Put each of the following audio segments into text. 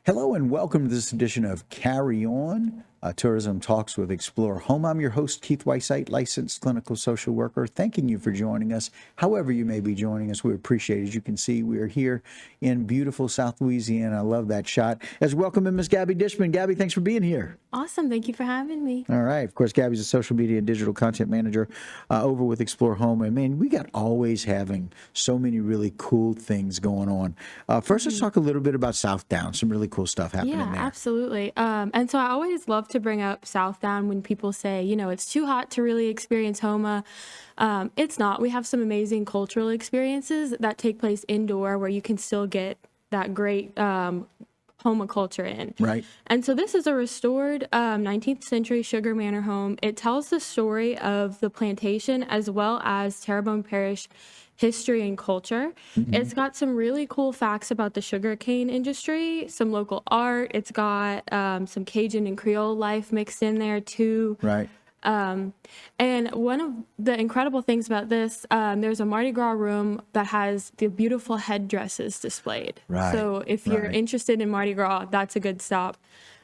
Hello and welcome to this edition of Carry On, Tourism Talks with Explore Home. I'm your host, Keith Whiteside, licensed clinical social worker. Thanking you for joining us. However you may be joining us, we appreciate it. As you can see, we are here in beautiful South Louisiana. I love that shot. Let's welcome in Miss Gabby Dishman. Gabby, thanks for being here. Awesome. Thank you for having me. All right. Of course, Gabby's a social media and digital content manager over with Explore Home. And man, we got always having so many really cool things going on. First, let's talk a little bit about Southdown. Some really cool stuff happening there. Absolutely. And so I always love to bring up Southdown when people say, it's too hot to really experience Houma. It's not. We have some amazing cultural experiences that take place indoor where you can still get that great Houma culture in. Right. And so this is a restored 19th century sugar manor home. It tells the story of the plantation as well as Terrebonne Parish history and culture. Mm-hmm. It's got some really cool facts about the sugarcane industry, some local art. It's got some Cajun and Creole life mixed in there too. Right. And one of the incredible things about this, there's a Mardi Gras room that has the beautiful headdresses displayed. Right. So if you're interested in Mardi Gras, that's a good stop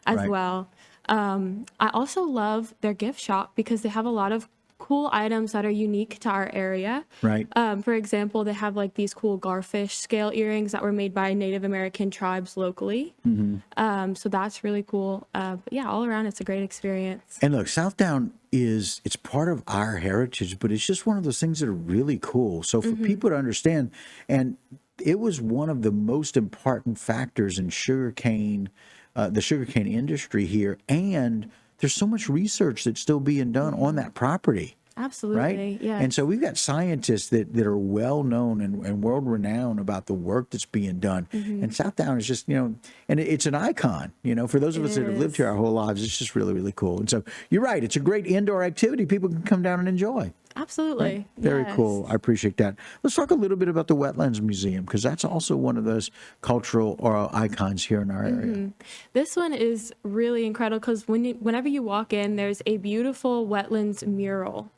as well. I also love their gift shop because they have a lot of cool items that are unique to our area. Right. For example, they have like these cool garfish scale earrings that were made by Native American tribes locally. Mm-hmm. So that's really cool. But yeah, all around, it's a great experience. And look, Southdown it's part of our heritage, but it's just one of those things that are really cool. So for people to understand, and it was one of the most important factors in the sugarcane industry here, and there's so much research that's still being done on that property. Absolutely, right? Yeah. And so we've got scientists that are well known and world renowned about the work that's being done. Mm-hmm. And Southdown is just, and it's an icon, for those of us that have lived here our whole lives. It's just really, really cool. And so you're right. It's a great indoor activity people can come down and enjoy. Absolutely. Right? Very cool. I appreciate that. Let's talk a little bit about the Wetlands Museum, because that's also one of those cultural icons here in our area. This one is really incredible because whenever you walk in, there's a beautiful wetlands mural.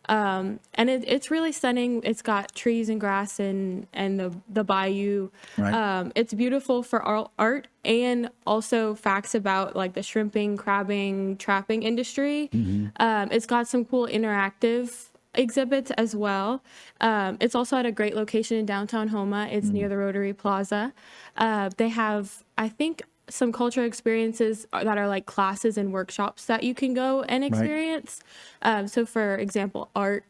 And it's really stunning. It's got trees and grass and the bayou. Right. It's beautiful for art and also facts about like the shrimping, crabbing, trapping industry. It's got some cool interactive exhibits as well. It's also at a great location in downtown Houma. It's near the Rotary Plaza. They have, I think, some cultural experiences that are like classes and workshops that you can go and experience. Right. So for example, art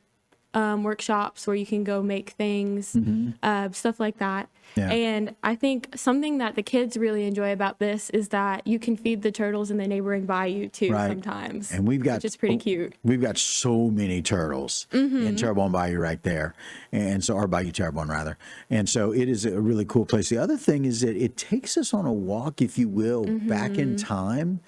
workshops where you can go make things, stuff like that. Yeah. And I think something that the kids really enjoy about this is that you can feed the turtles in the neighboring bayou too sometimes. And which is pretty cute. We've got so many turtles in Terrebonne Bayou right there. And so, or Bayou Terrebonne rather. And so it is a really cool place. The other thing is that it takes us on a walk, if you will, back in time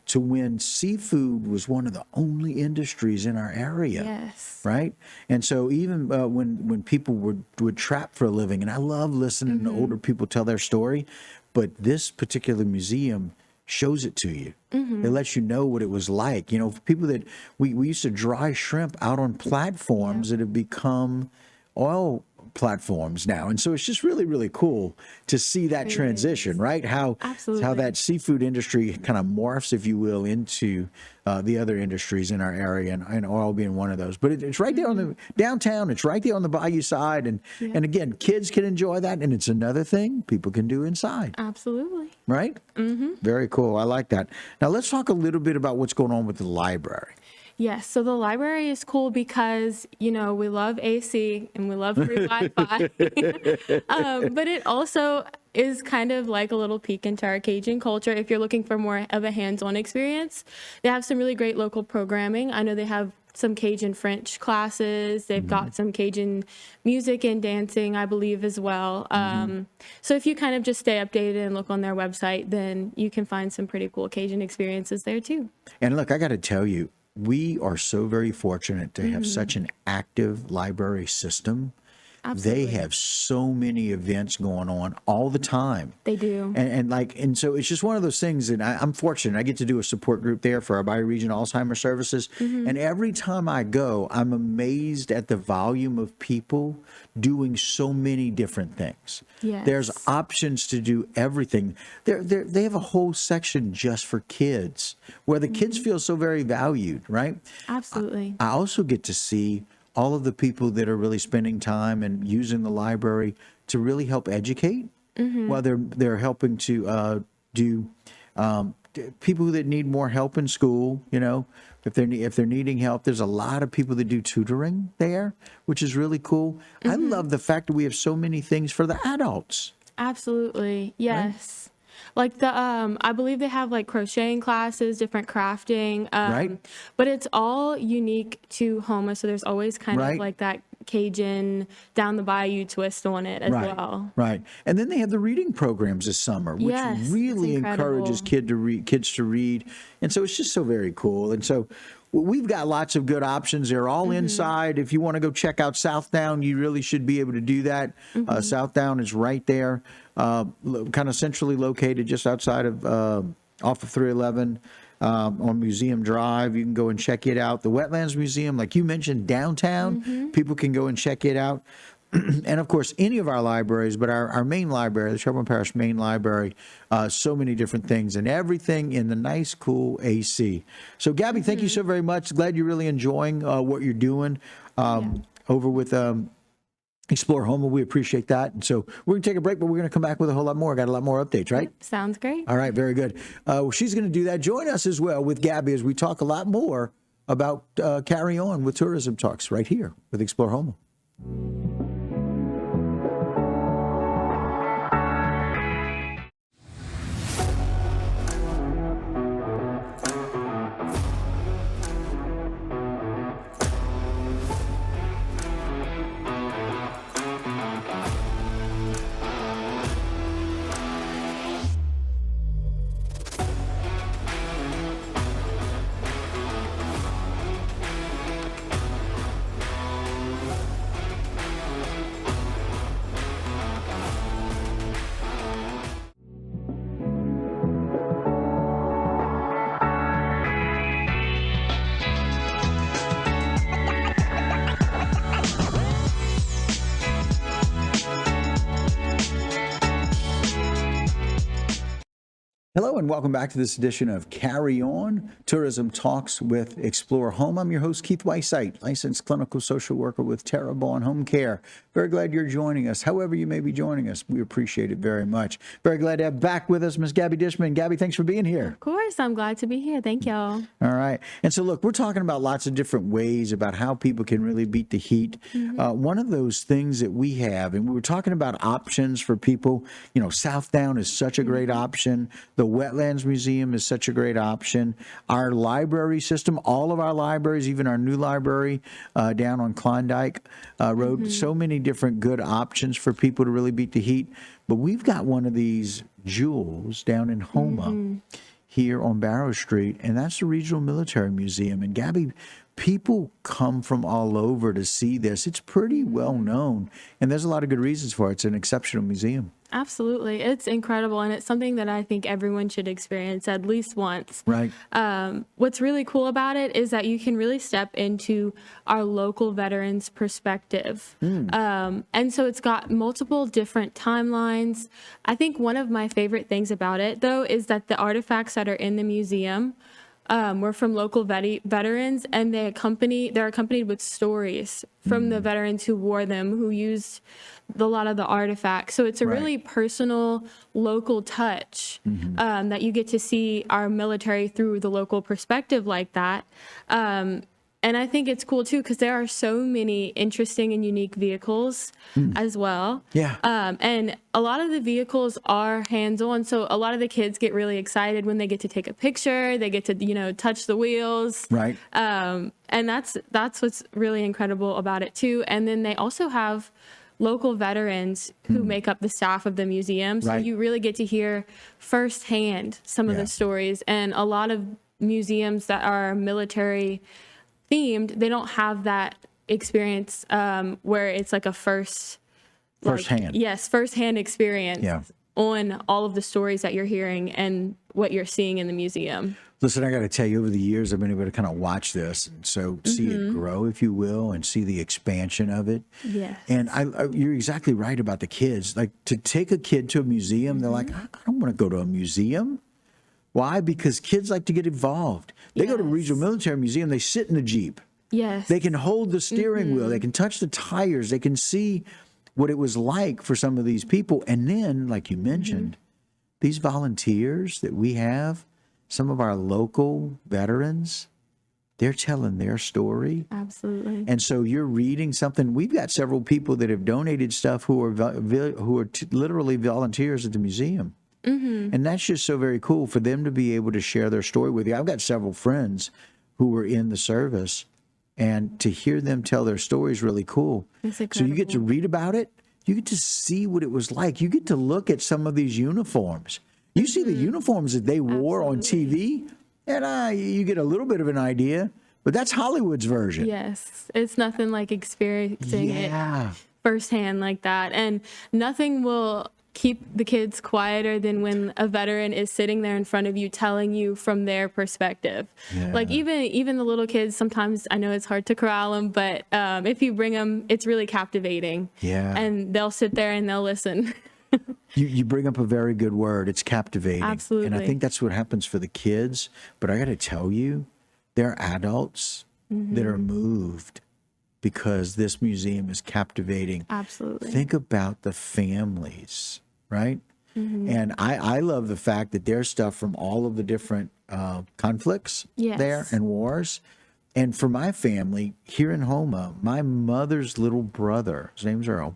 to when seafood was one of the only industries in our area. Yes. Right? And so even when people would trap for a living, and I love listening to older people tell their story, but this particular museum shows it to you. It lets you know what it was like. People that we used to dry shrimp out on platforms that have become oil platforms now. And so it's just really, really cool to see that transition, right? How that seafood industry kind of morphs, if you will, into the other industries in our area, and oil being one of those. But it's right there on the downtown. It's right there on the bayou side. And again, kids can enjoy that. And it's another thing people can do inside. Absolutely. Right? Very cool. I like that. Now let's talk a little bit about what's going on with the library. Yes, so the library is cool because, we love AC and we love free Wi-Fi, but it also is kind of like a little peek into our Cajun culture if you're looking for more of a hands-on experience. They have some really great local programming. I know they have some Cajun French classes. They've got some Cajun music and dancing, I believe, as well. So if you kind of just stay updated and look on their website, then you can find some pretty cool Cajun experiences there too. And look, I got to tell you, we are so very fortunate to have such an active library system Absolutely. They have so many events going on all the time. They do. And so it's just one of those things. And I'm fortunate. I get to do a support group there for our bi-region Alzheimer's services. And every time I go, I'm amazed at the volume of people doing so many different things. Yes. There's options to do everything. They have a whole section just for kids where the kids feel so very valued, right? Absolutely. I also get to see all of the people that are really spending time and using the library to really help educate, while they're helping to do people that need more help in school. If they're needing help, there's a lot of people that do tutoring there, which is really cool. I love the fact that we have so many things for the adults. Absolutely. Yes. Like I believe they have like crocheting classes, different crafting. Right. But it's all unique to Houma. So there's always kind Right. of like that Cajun down the bayou twist on it as Right, well. right. And then they have the reading programs this summer, which Yes, it's really encourages incredible. kids to read. And so it's just so very cool. And so we've got lots of good options. They're all inside. If you want to go check out Southdown, you really should be able to do that. Southdown is right there, kind of centrally located just outside of off of 311. On Museum Drive. You can go and check it out. The Wetlands Museum, like you mentioned, downtown, people can go and check it out. And of course, any of our libraries, but our main library, the Sherburne Parish Main Library, so many different things and everything in the nice, cool AC. So, Gabby, thank you so very much. Glad you're really enjoying what you're doing over with Explore Houma. We appreciate that. And so we're going to take a break, but we're going to come back with a whole lot more. Got a lot more updates, right? Yep, sounds great. All right, very good. She's going to do that. Join us as well with Gabby as we talk a lot more about Carry On with Tourism Talks right here with Explore Houma. Hello and welcome back to this edition of Carry On, Tourism Talks with Explore Home. I'm your host, Keith Weissite, licensed clinical social worker with Terrebonne Home Care. Very glad you're joining us. However you may be joining us, we appreciate it very much. Very glad to have back with us Miss Gabby Dishman. Gabby, thanks for being here. Of course, I'm glad to be here. Thank y'all. All right. And so, look, we're talking about lots of different ways about how people can really beat the heat. One of those things that we have, and we were talking about options for people, Southdown is such a great option. The Wetlands Museum is such a great option. Our library system, all of our libraries, even our new library down on Klondike Road, so many different good options for people to really beat the heat. But we've got one of these jewels down in Houma here on Barrow Street, and that's the Regional Military Museum. And Gabby, people come from all over to see this. It's pretty well known, and there's a lot of good reasons for it. It's an exceptional museum. Absolutely. It's incredible. And it's something that I think everyone should experience at least once. Right. What's really cool about it is that you can really step into our local veterans' perspective. And so it's got multiple different timelines. I think one of my favorite things about it, though, is that the artifacts that are in the museum were from local veterans, and they're accompanied with stories from the veterans who wore them, who used a lot of the artifacts. So it's a really personal, local touch that you get to see our military through the local perspective like that. And I think it's cool, too, because there are so many interesting and unique vehicles as well. Yeah. And a lot of the vehicles are hands-on. So a lot of the kids get really excited when they get to take a picture. They get to, touch the wheels. Right. And that's what's really incredible about it, too. And then they also have local veterans who make up the staff of the museum. So you really get to hear firsthand some of the stories. And a lot of museums that are military themed, they don't have that experience where it's like a Firsthand. Yes, firsthand experience Yeah. on all of the stories that you're hearing and what you're seeing in the museum. Listen, I got to tell you, over the years, I've been able to kind of watch this, and so see it grow, if you will, and see the expansion of it. Yes. And you're exactly right about the kids. Like, to take a kid to a museum, they're like, I don't want to go to a museum. Why? Because kids like to get involved. They go to Regional Military Museum, they sit in the Jeep. Yes. They can hold the steering wheel. They can touch the tires. They can see what it was like for some of these people. And then, like you mentioned, these volunteers that we have, some of our local veterans, they're telling their story. Absolutely. And so you're reading something. We've got several people that have donated stuff who are literally volunteers at the museum. And that's just so very cool for them to be able to share their story with you. I've got several friends who were in the service, and to hear them tell their story is really cool. It's So you get to incredible. read about it. You get to see what it was like. You get to look at some of these uniforms. You see the uniforms that they wore on TV, and you get a little bit of an idea, but that's Hollywood's version. Yes. It's nothing like experiencing it Yeah. firsthand like that. And nothing will keep the kids quieter than when a veteran is sitting there in front of you telling you from their perspective. Like even the little kids, sometimes I know it's hard to corral them, but if you bring them, it's really captivating. Yeah. And they'll sit there and they'll listen. You bring up a very good word. It's captivating. Absolutely. And I think that's what happens for the kids. But I got to tell you, there are adults that are moved because this museum is captivating. Absolutely. Think about the families, right? And I love the fact that there's stuff from all of the different conflicts Yes. there and wars. And for my family here in Houma, my mother's little brother, his name's Earl,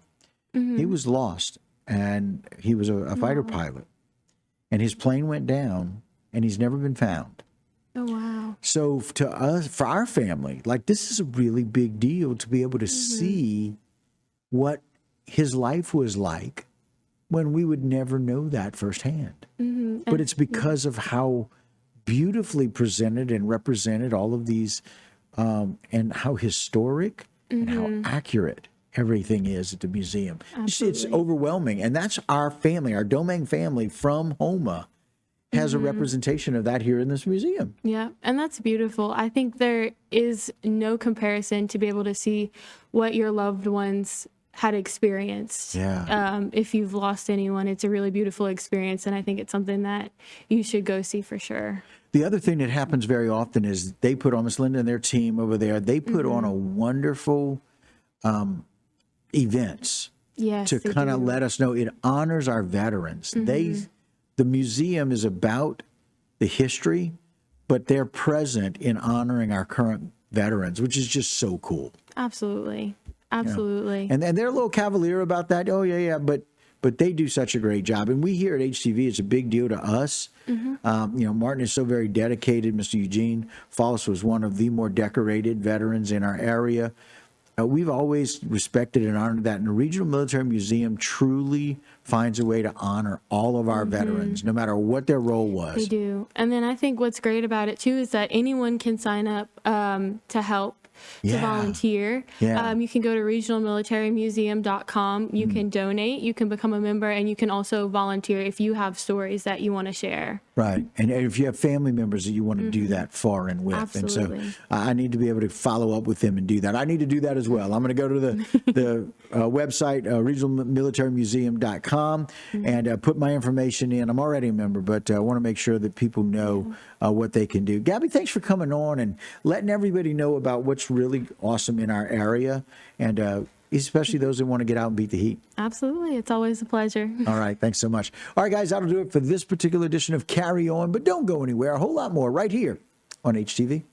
he was lost, and he was a fighter pilot. And his plane went down, and he's never been found. Oh, wow. So to us, for our family, like, this is a really big deal to be able to see what his life was like when we would never know that firsthand. But it's because of how beautifully presented and represented all of these, and how historic and how accurate everything is at the museum. It's overwhelming. And that's our family, our Domingue family from Houma has a representation of that here in this museum. Yeah, and that's beautiful. I think there is no comparison to be able to see what your loved ones had experienced. Yeah. If you've lost anyone, it's a really beautiful experience, and I think it's something that you should go see for sure. The other thing that happens very often is they put on, Miss Linda and their team over there, they put on a wonderful events Yes, to they kind of do. let us know it honors our veterans. The museum is about the history, but they're present in honoring our current veterans, which is just so cool. Absolutely. Absolutely. And they're a little cavalier about that. Oh yeah, but they do such a great job. And we here at HTV, it's a big deal to us. Martin is so very dedicated. Mr. Eugene Fallis was one of the more decorated veterans in our area. We've always respected and honored that. And the Regional Military Museum truly finds a way to honor all of our veterans, no matter what their role was. They do. And then I think what's great about it too is that anyone can sign up to help, to Yeah. volunteer. Yeah. You can go to regionalmilitarymuseum.com. You can donate, you can become a member, and you can also volunteer if you have stories that you want to share. Right. And if you have family members that you want to do that for and with. Absolutely. And so I need to be able to follow up with them and do that. I need to do that as well. I'm going to go to the website, regionalmilitarymuseum.com, and put my information in. I'm already a member, but I want to make sure that people know what they can do. Gabby, thanks for coming on and letting everybody know about what's really awesome in our area, and especially those that want to get out and beat the heat. Absolutely. It's always a pleasure. All right. Thanks so much. All right, guys, that'll do it for this particular edition of Carry On, but don't go anywhere. A whole lot more right here on HTV.